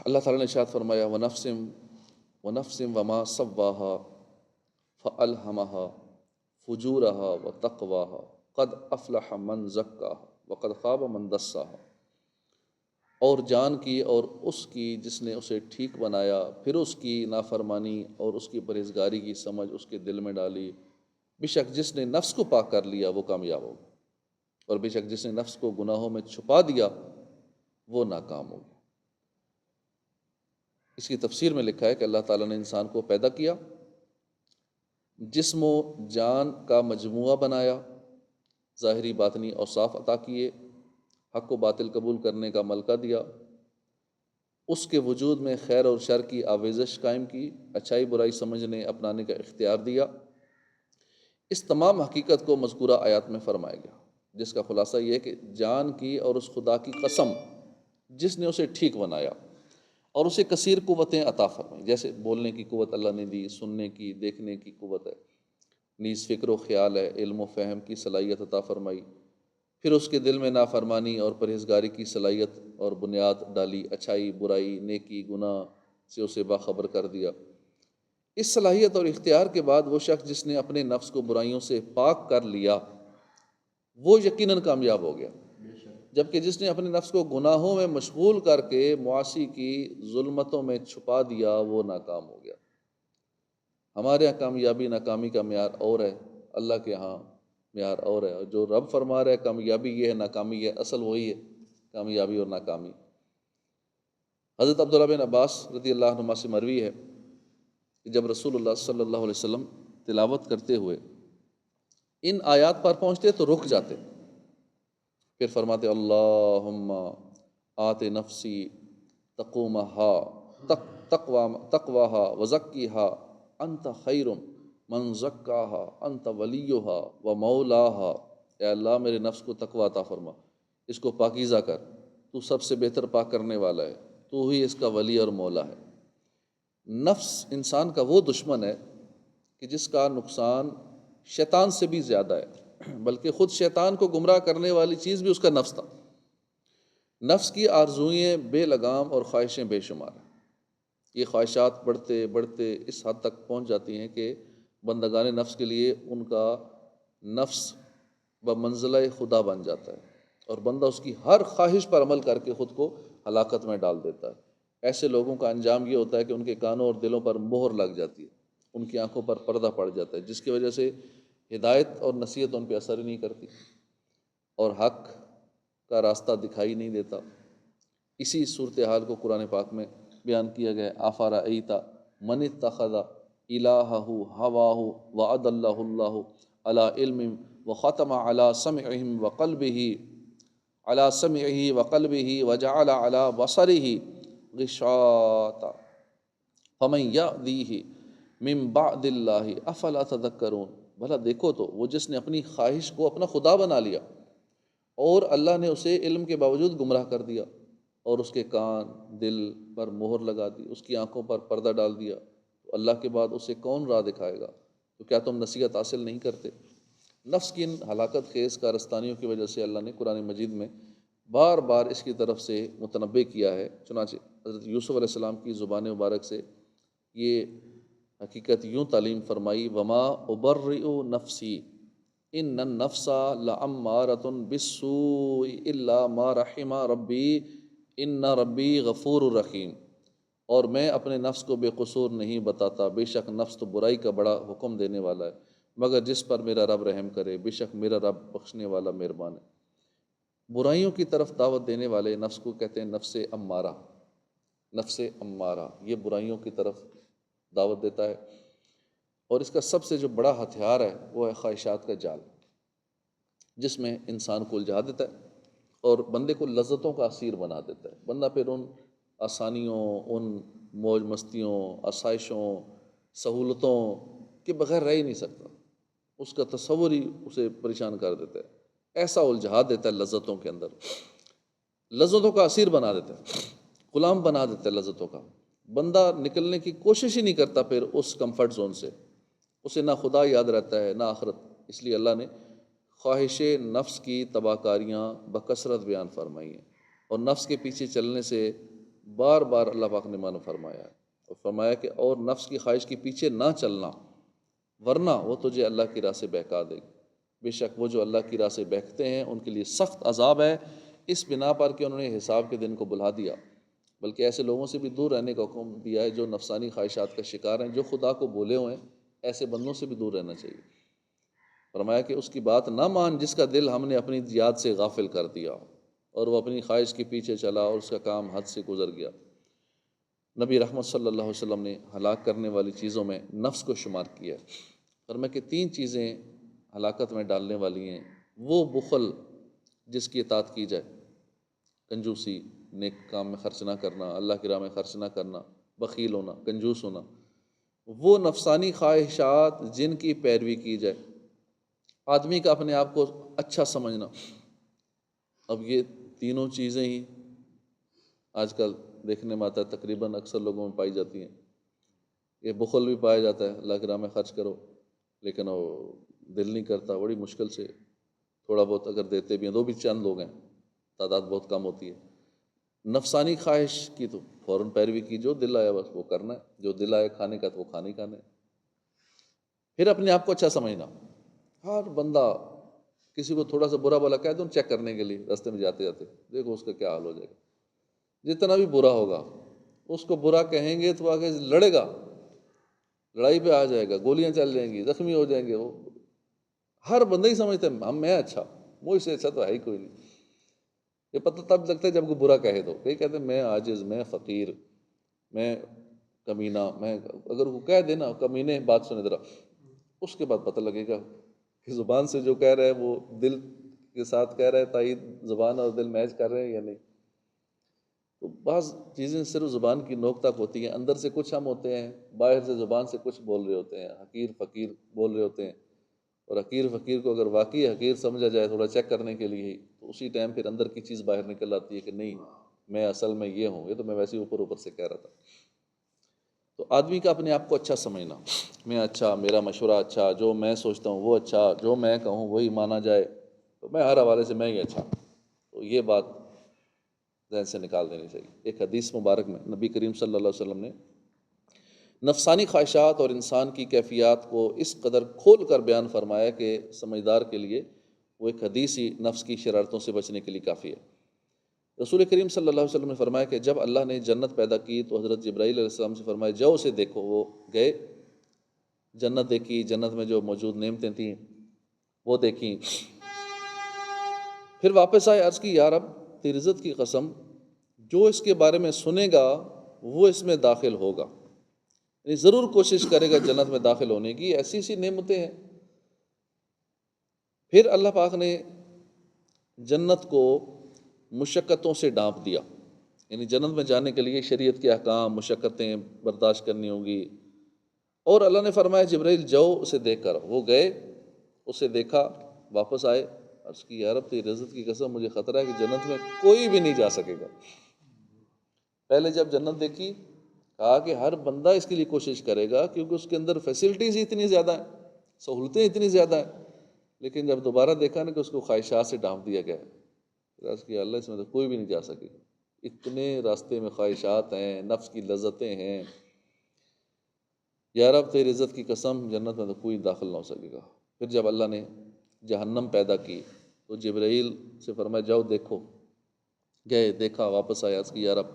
اللہ تعالیٰ نے ارشاد فرمایا وَنَفْسٍ وَمَا سَوَّاهَا فَأَلْهَمَهَا فُجُورَهَا وَتَقْوَاهَا قَدْ أَفْلَحَ مَنْ زَكَّاهَا وَقَدْ خَابَ مَنْ دَسَّاهَا، اور جان کی اور اس کی جس نے اسے ٹھیک بنایا، پھر اس کی نافرمانی اور اس کی پرہیزگاری کی سمجھ اس کے دل میں ڈالی، بے شک جس نے نفس کو پاک کر لیا وہ کامیاب ہوگا، اور بے شک جس نے نفس کو گناہوں میں چھپا دیا وہ ناکام ہوگا۔ اس کی تفسیر میں لکھا ہے کہ اللہ تعالیٰ نے انسان کو پیدا کیا، جسم و جان کا مجموعہ بنایا، ظاہری باطنی اوصاف عطا کیے، حق و باطل قبول کرنے کا ملکہ دیا، اس کے وجود میں خیر اور شر کی آویزش قائم کی، اچھائی برائی سمجھنے اپنانے کا اختیار دیا۔ اس تمام حقیقت کو مذکورہ آیات میں فرمایا گیا، جس کا خلاصہ یہ ہے کہ جان کی اور اس خدا کی قسم جس نے اسے ٹھیک بنایا اور اسے کثیر قوتیں عطا فرمائیں، جیسے بولنے کی قوت اللہ نے دی، سننے کی، دیکھنے کی قوت ہے، نیز فکر و خیال ہے، علم و فہم کی صلاحیت عطا فرمائی، پھر اس کے دل میں نافرمانی اور پرہیزگاری کی صلاحیت اور بنیاد ڈالی، اچھائی برائی نیکی گناہ سے اسے باخبر کر دیا۔ اس صلاحیت اور اختیار کے بعد وہ شخص جس نے اپنے نفس کو برائیوں سے پاک کر لیا وہ یقیناً کامیاب ہو گیا، جبکہ جس نے اپنے نفس کو گناہوں میں مشغول کر کے معاصی کی ظلمتوں میں چھپا دیا وہ ناکام ہو گیا۔ ہمارے یہاں کامیابی ناکامی کا معیار اور ہے، اللہ کے ہاں معیار اور ہے، اور جو رب فرما رہا ہے کامیابی یہ ہے ناکامی یہ ہے، اصل وہی ہے کامیابی اور ناکامی۔ حضرت عبداللہ بن عباس رضی اللہ عنہما سے مروی ہے کہ جب رسول اللہ صلی اللہ علیہ وسلم تلاوت کرتے ہوئے ان آیات پر پہنچتے تو رک جاتے، پھر فرماتے اللہم آت نفسی تقومہا تقواہا وزکیہا انت خیر من زکاہا انت ولیہا ومولاہا، اے اللہ میرے نفس کو تقوی عطا فرما، اس کو پاکیزہ کر، تو سب سے بہتر پاک کرنے والا ہے، تو ہی اس کا ولی اور مولا ہے۔ نفس انسان کا وہ دشمن ہے کہ جس کا نقصان شیطان سے بھی زیادہ ہے، بلکہ خود شیطان کو گمراہ کرنے والی چیز بھی اس کا نفس تھا۔ نفس کی آرزوئیں بے لگام اور خواہشیں بے شمار ہیں، یہ خواہشات بڑھتے بڑھتے اس حد تک پہنچ جاتی ہیں کہ بندگان نفس کے لیے ان کا نفس بمنزلہ خدا بن جاتا ہے، اور بندہ اس کی ہر خواہش پر عمل کر کے خود کو ہلاکت میں ڈال دیتا ہے۔ ایسے لوگوں کا انجام یہ ہوتا ہے کہ ان کے کانوں اور دلوں پر مہر لگ جاتی ہے، ان کی آنکھوں پر پردہ پڑ جاتا ہے، جس کی وجہ سے ہدایت اور نصیحت ان پہ اثر ہی نہیں کرتی اور حق کا راستہ دکھائی نہیں دیتا۔ اسی صورتحال کو قرآن پاک میں بیان کیا گیا ہے، افرأیت من اتخذ الہہ ہواہ واضلہ اللہ علی علم وختم علی سمعہ وقلبہ وجعل علی بصرہ غشاوۃ فمن یہدیہ من بعد اللہ افلا تذکرون، بھلا دیکھو تو وہ جس نے اپنی خواہش کو اپنا خدا بنا لیا اور اللہ نے اسے علم کے باوجود گمراہ کر دیا، اور اس کے کان دل پر مہر لگا دی، اس کی آنکھوں پر پردہ ڈال دیا، تو اللہ کے بعد اسے کون راہ دکھائے گا؟ تو کیا تم نصیحت حاصل نہیں کرتے؟ نفس کی ان ہلاکت خیز کارستانیوں کی وجہ سے اللہ نے قرآن مجید میں بار بار اس کی طرف سے متنبہ کیا ہے۔ چنانچہ حضرت یوسف علیہ السلام کی زبان مبارک سے یہ حقیقت یوں تعلیم فرمائی، وما ابرئ نفسی ان النفس لامارۃ بالسوء الا ما رحم ربی ان ربی غفور رحیم، اور میں اپنے نفس کو بے قصور نہیں بتاتا، بے شک نفس تو برائی کا بڑا حکم دینے والا ہے، مگر جس پر میرا رب رحم کرے، بے شک میرا رب بخشنے والا مہربان ہے۔ برائیوں کی طرف دعوت دینے والے نفس کو کہتے ہیں نفس امارہ، نفس امارہ یہ برائیوں کی طرف دعوت دیتا ہے، اور اس کا سب سے جو بڑا ہتھیار ہے وہ ہے خواہشات کا جال، جس میں انسان کو الجھا دیتا ہے اور بندے کو لذتوں کا اسیر بنا دیتا ہے۔ بندہ پھر ان آسانیوں، ان موج مستیوں، آسائشوں، سہولتوں کے بغیر رہ ہی نہیں سکتا، اس کا تصور ہی اسے پریشان کر دیتا ہے، ایسا الجھا دیتا ہے لذتوں کے اندر، لذتوں کا اسیر بنا دیتا ہے، غلام بنا دیتا ہے لذتوں کا۔ بندہ نکلنے کی کوشش ہی نہیں کرتا پھر اس کمفرٹ زون سے، اسے نہ خدا یاد رہتا ہے نہ آخرت۔ اس لیے اللہ نے خواہش نفس کی تباہ کاریاں بکثرت بیان فرمائی ہیں، اور نفس کے پیچھے چلنے سے بار بار اللہ پاک نے معنی فرمایا ہے، اور فرمایا کہ اور نفس کی خواہش کے پیچھے نہ چلنا، ورنہ وہ تجھے اللہ کی راہ سے بہکا دے گی۔ بے شک وہ جو اللہ کی راہ سے بہکتے ہیں ان کے لیے سخت عذاب ہے، اس بنا پر کہ انہوں نے حساب کے دن کو بھلا دیا۔ بلکہ ایسے لوگوں سے بھی دور رہنے کا حکم دیا ہے جو نفسانی خواہشات کا شکار ہیں، جو خدا کو بھولے ہوئے ہیں، ایسے بندوں سے بھی دور رہنا چاہیے۔ فرمایا کہ اس کی بات نہ مان جس کا دل ہم نے اپنی یاد سے غافل کر دیا اور وہ اپنی خواہش کے پیچھے چلا اور اس کا کام حد سے گزر گیا۔ نبی رحمت صلی اللہ علیہ وسلم نے ہلاک کرنے والی چیزوں میں نفس کو شمار کیا ہے۔ فرمایا کہ 3 چیزیں ہلاکت میں ڈالنے والی ہیں، وہ بخل جس کی اطاعت کی جائے، کنجوسی، نیک کام میں خرچ نہ کرنا، اللہ کی راہ میں خرچ نہ کرنا، بخیل ہونا، کنجوس ہونا، وہ نفسانی خواہشات جن کی پیروی کی جائے، آدمی کا اپنے آپ کو اچھا سمجھنا۔ اب یہ تینوں چیزیں ہی آج کل دیکھنے میں آتا ہے، تقریباً اکثر لوگوں میں پائی جاتی ہیں۔ یہ بخل بھی پایا جاتا ہے، اللہ کی راہ میں خرچ کرو لیکن وہ دل نہیں کرتا، بڑی مشکل سے تھوڑا بہت اگر دیتے بھی ہیں، تو بھی چند لوگ ہیں، تعداد بہت کم ہوتی ہے۔ نفسانی خواہش کی تو فوراً پیروی کی، جو دل آیا بس وہ کرنا ہے، جو دل آیا کھانے کا تو وہ کھانے کھانے۔ پھر اپنے آپ کو اچھا سمجھنا، ہر بندہ کسی کو تھوڑا سا برا بھلا کہہ دو چیک کرنے کے لیے راستے میں جاتے جاتے، دیکھو اس کا کیا حال ہو جائے گا۔ جتنا بھی برا ہوگا اس کو برا کہیں گے تو آگے لڑے گا، لڑائی پہ آ جائے گا، گولیاں چل جائیں گی، زخمی ہو جائیں گے۔ وہ ہر بندہ ہی سمجھتا ہے میں اچھا، مجھ سے اچھا تو ہے ہی کوئی نہیں۔ یہ پتہ تب لگتا ہے جب کوئی برا کہے دو، کئی کہتے ہیں میں عاجز، میں فقیر، میں کمینہ، میں اگر وہ کہہ دے نا کمینے بات سنے ذرا، اس کے بعد پتہ لگے گا کہ زبان سے جو کہہ رہا ہے وہ دل کے ساتھ کہہ رہا ہے، تائید زبان اور دل میچ کر رہے ہیں یا نہیں۔ تو بعض چیزیں صرف زبان کی نوک تک ہوتی ہیں، اندر سے کچھ ہم ہوتے ہیں، باہر سے زبان سے کچھ بول رہے ہوتے ہیں، حقیر فقیر بول رہے ہوتے ہیں۔ اور حقیر فقیر کو اگر واقعی حقیر سمجھا جائے تھوڑا چیک کرنے کے لیے ہی، تو اسی ٹائم پھر اندر کی چیز باہر نکل آتی ہے کہ نہیں میں اصل میں یہ ہوں، یہ تو میں ویسے ہی اوپر اوپر سے کہہ رہا تھا۔ تو آدمی کا اپنے آپ کو اچھا سمجھنا، میں اچھا، میرا مشورہ اچھا، جو میں سوچتا ہوں وہ اچھا، جو میں کہوں وہی مانا جائے، تو میں ہر حوالے سے میں ہی اچھا، تو یہ بات ذہن سے نکال دینی چاہیے۔ ایک حدیث مبارک میں نبی کریم صلی اللہ علیہ وسلم نے نفسانی خواہشات اور انسان کی کیفیات کو اس قدر کھول کر بیان فرمایا کہ سمجھدار کے لیے وہ ایک حدیث ہی نفس کی شرارتوں سے بچنے کے لیے کافی ہے۔ رسول کریم صلی اللہ علیہ وسلم نے فرمایا کہ جب اللہ نے جنت پیدا کی تو حضرت جبرائیل علیہ السلام سے فرمایا جاؤ اسے دیکھو۔ وہ گئے، جنت دیکھی، جنت میں جو موجود نعمتیں تھیں وہ دیکھیں، پھر واپس آئے، عرض کی یا رب تیری عزت کی قسم، جو اس کے بارے میں سنے گا وہ اس میں داخل ہوگا، یعنی ضرور کوشش کرے گا جنت میں داخل ہونے کی، ایسی سی نعمتیں ہیں۔ پھر اللہ پاک نے جنت کو مشقتوں سے ڈانپ دیا، یعنی جنت میں جانے کے لیے شریعت کے احکام، مشقتیں برداشت کرنی ہوں گی۔ اور اللہ نے فرمایا جبرائیل جاؤ اسے دیکھ کر، وہ گئے، اسے دیکھا، واپس آئے، عرض کی یا رب تیری عزت کی قسم مجھے خطرہ ہے کہ جنت میں کوئی بھی نہیں جا سکے گا۔ پہلے جب جنت دیکھی کہا کہ ہر بندہ اس کے لیے کوشش کرے گا کیونکہ اس کے اندر فیسلٹیز ہی اتنی زیادہ ہیں، سہولتیں اتنی زیادہ ہیں، لیکن جب دوبارہ دیکھا نا کہ اس کو خواہشات سے ڈھانپ دیا گیا ہے، عرض کیا اللہ اس میں تو کوئی بھی نہیں جا سکے گا۔ اتنے راستے میں خواہشات ہیں، نفس کی لذتیں ہیں، یا رب تیری عزت کی قسم جنت میں تو کوئی داخل نہ ہو سکے گا۔ پھر جب اللہ نے جہنم پیدا کی تو جبرائیل سے فرمایا جاؤ دیکھو، گئے، دیکھا، واپس آیا، عرض کی یا رب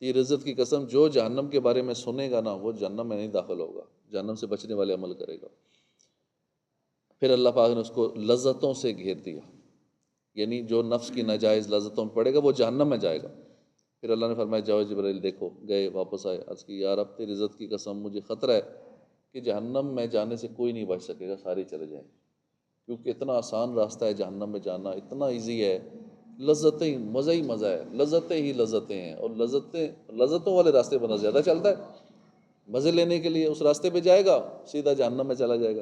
تیری عزت کی قسم جو جہنم کے بارے میں سنے گا نا وہ جہنم میں نہیں داخل ہوگا، جہنم سے بچنے والے عمل کرے گا۔ پھر اللہ پاک نے اس کو لذتوں سے گھیر دیا، یعنی جو نفس کی ناجائز لذتوں میں پڑے گا وہ جہنم میں جائے گا۔ پھر اللہ نے فرمایا جاؤ جبرائیل دیکھو، گئے، واپس آئے، عرض کی یا رب تیری عزت کی قسم مجھے خطرہ ہے کہ جہنم میں جانے سے کوئی نہیں بچ سکے گا، سارے چلے جائیں، کیونکہ اتنا آسان راستہ ہے جہنم میں جانا، اتنا ایزی ہے، لذتیں، مزہ ہی مزہ ہے، لذتیں ہی لذتیں ہیں، اور لذتوں والے راستے بنا زیادہ چلتا ہے۔ مزے لینے کے لیے اس راستے پہ جائے گا سیدھا جہنم میں چلا جائے گا۔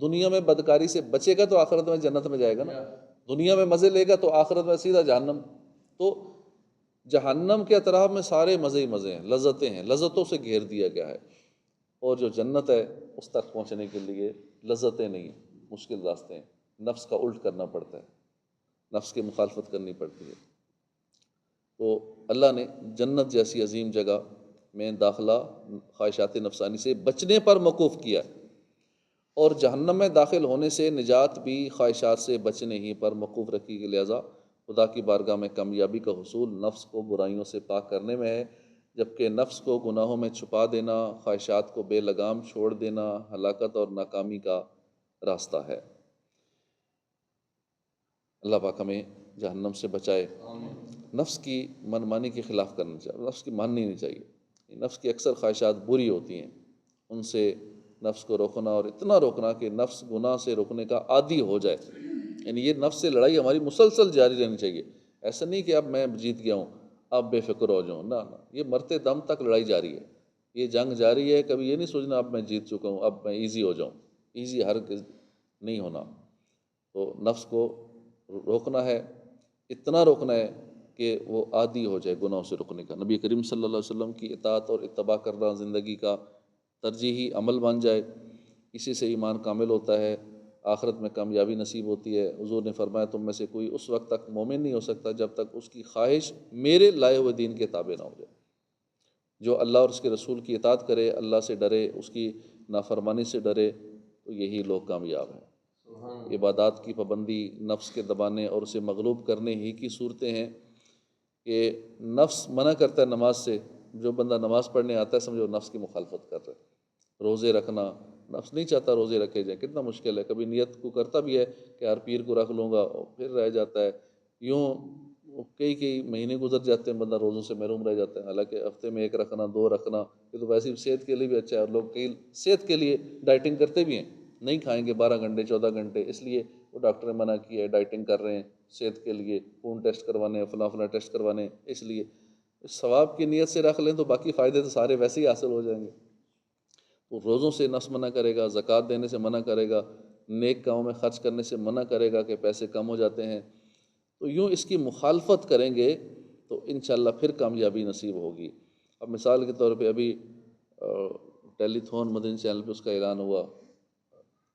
دنیا میں بدکاری سے بچے گا تو آخرت میں جنت میں جائے گا نا، دنیا میں مزے لے گا تو آخرت میں سیدھا جہنم۔ تو جہنم کے اطراف میں سارے مزے ہی مزے ہیں، لذتیں ہیں، لذتوں سے گھیر دیا گیا ہے، اور جو جنت ہے اس تک پہنچنے کے لیے لذتیں نہیں ہیں، مشکل راستے ہیں، نفس کا الٹ کرنا پڑتا ہے، نفس کی مخالفت کرنی پڑتی ہے۔ تو اللہ نے جنت جیسی عظیم جگہ میں داخلہ خواہشات نفسانی سے بچنے پر موقوف کیا ہے، اور جہنم میں داخل ہونے سے نجات بھی خواہشات سے بچنے ہی پر موقوف رکھی گئی، لہٰذا خدا کی بارگاہ میں کامیابی کا حصول نفس کو برائیوں سے پاک کرنے میں ہے، جبکہ نفس کو گناہوں میں چھپا دینا، خواہشات کو بے لگام چھوڑ دینا ہلاکت اور ناکامی کا راستہ ہے۔ اللہ پاک ہمیں جہنم سے بچائے۔ نفس کی منمانی کے خلاف کرنا چاہیے، نفس کی ماننی نہیں چاہیے۔ نفس کی اکثر خواہشات بری ہوتی ہیں، ان سے نفس کو روکنا، اور اتنا روکنا کہ نفس گناہ سے روکنے کا عادی ہو جائے۔ یعنی یہ نفس سے لڑائی ہماری مسلسل جاری رہنی چاہیے، ایسا نہیں کہ اب میں جیت گیا ہوں اب بے فکر ہو جاؤں، نہ یہ مرتے دم تک لڑائی جاری ہے، یہ جنگ جاری ہے۔ کبھی یہ نہیں سوچنا اب میں جیت چکا ہوں اب میں ایزی ہو جاؤں، ایزی ہرگز نہیں ہونا۔ تو نفس کو روکنا ہے، اتنا روکنا ہے کہ وہ عادی ہو جائے گناہوں سے رکنے کا۔ نبی کریم صلی اللہ علیہ وسلم کی اطاعت اور اتباع کرنا زندگی کا ترجیحی عمل بن جائے، اسی سے ایمان کامل ہوتا ہے، آخرت میں کامیابی نصیب ہوتی ہے۔ حضور نے فرمایا تم میں سے کوئی اس وقت تک مومن نہیں ہو سکتا جب تک اس کی خواہش میرے لائے ہوئے دین کے تابع نہ ہو جائے۔ جو اللہ اور اس کے رسول کی اطاعت کرے، اللہ سے ڈرے، اس کی نافرمانی سے ڈرے، تو یہی لوگ کامیاب ہیں۔ عبادات کی پابندی نفس کے دبانے اور اسے مغلوب کرنے ہی کی صورتیں ہیں کہ نفس منع کرتا ہے نماز سے، جو بندہ نماز پڑھنے آتا ہے سمجھو نفس کی مخالفت کر رہا ہے۔ روزے رکھنا، نفس نہیں چاہتا روزے رکھے جائیں، کتنا مشکل ہے، کبھی نیت کو کرتا بھی ہے کہ ہر پیر کو رکھ لوں گا، اور پھر رہ جاتا ہے، یوں کئی مہینے گزر جاتے ہیں، بندہ روزوں سے محروم رہ جاتا ہے۔ حالانکہ ہفتے میں 1 رکھنا، 2 رکھنا، یہ تو ویسے صحت کے لیے بھی اچھا ہے، اور لوگ کئی صحت کے لیے ڈائٹنگ کرتے بھی ہیں، نہیں کھائیں گے 12 گھنٹے 14 گھنٹے، اس لیے وہ ڈاکٹر نے منع کیا ہے، ڈائٹنگ کر رہے ہیں صحت کے لیے، خون ٹیسٹ کروانے، فلاں فلاں ٹیسٹ کروانے، اس لیے ثواب کی نیت سے رکھ لیں تو باقی فائدے تو سارے ویسے ہی حاصل ہو جائیں گے۔ وہ روزوں سے نفس منع کرے گا، زکوٰۃ دینے سے منع کرے گا، نیک کاموں میں خرچ کرنے سے منع کرے گا کہ پیسے کم ہو جاتے ہیں، تو یوں اس کی مخالفت کریں گے تو انشاءاللہ پھر کامیابی نصیب ہوگی۔ اب مثال کے طور پہ ابھی ٹیلی تھون مدنی چینل پہ اس کا اعلان ہوا،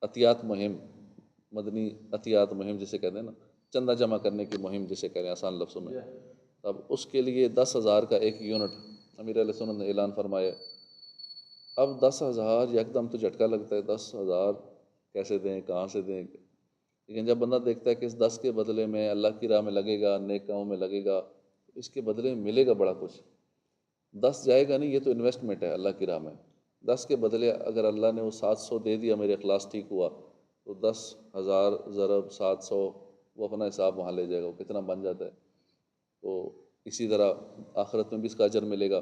عطیات مہم، مدنی عطیات مہم جسے کہتے ہیں نا، چندہ جمع کرنے کی مہم جسے کہتے ہیں آسان لفظوں میں۔ اب اس کے لیے 10,000 کا ایک یونٹ امیر علیہ سنت نے اعلان فرمایا۔ اب 10,000 یکدم تو جھٹکا لگتا ہے، 10,000 کیسے دیں، کہاں سے دیں، لیکن جب بندہ دیکھتا ہے کہ اس 10 کے بدلے میں اللہ کی راہ میں لگے گا، نیک کاموں میں لگے گا، اس کے بدلے میں ملے گا بڑا کچھ۔ 10 جائے گا نہیں، یہ تو انویسٹمنٹ ہے اللہ کی راہ میں۔ 10 کے بدلے اگر اللہ نے وہ 700 دے دیا، میرے اخلاص ٹھیک ہوا، تو 10,000 ضرب 700 وہ اپنا حساب وہاں لے جائے گا، وہ کتنا بن جاتا ہے۔ تو اسی طرح آخرت میں بھی اس کا اجر ملے گا،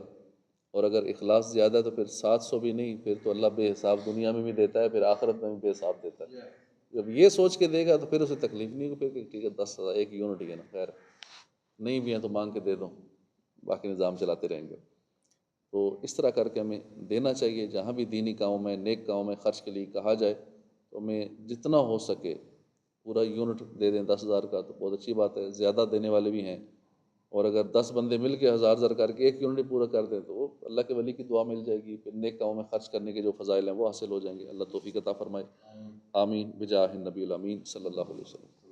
اور اگر اخلاص زیادہ ہے تو پھر 700 بھی نہیں، پھر تو اللہ بے حساب دنیا میں بھی دیتا ہے، پھر آخرت میں بھی بے حساب دیتا ہے۔ جب یہ سوچ کے دے گا تو پھر اسے تکلیف نہیں ہوگی، پھر ٹھیک ہے 10,000 ایک یونٹ ہی ہے نا، خیر نہیں بھی ہیں تو مانگ کے دے دو، باقی نظام چلاتے رہیں گے۔ تو اس طرح کر کے ہمیں دینا چاہیے، جہاں بھی دینی کاموں میں، نیک کاموں میں خرچ کے لیے کہا جائے تو ہمیں جتنا ہو سکے پورا یونٹ دے دیں 10,000 کا، تو بہت اچھی بات ہے۔ زیادہ دینے والے بھی ہیں، اور اگر 10 بندے مل کے 1,000 کر کے ایک یونٹ پورا کر دیں تو وہ اللہ کے ولی کی دعا مل جائے گی، پھر نیک کاموں میں خرچ کرنے کے جو فضائل ہیں وہ حاصل ہو جائیں گے۔ اللہ توفیق عطا فرمائے، آمین بجاہ النبی الامین صلی اللہ علیہ وسلم۔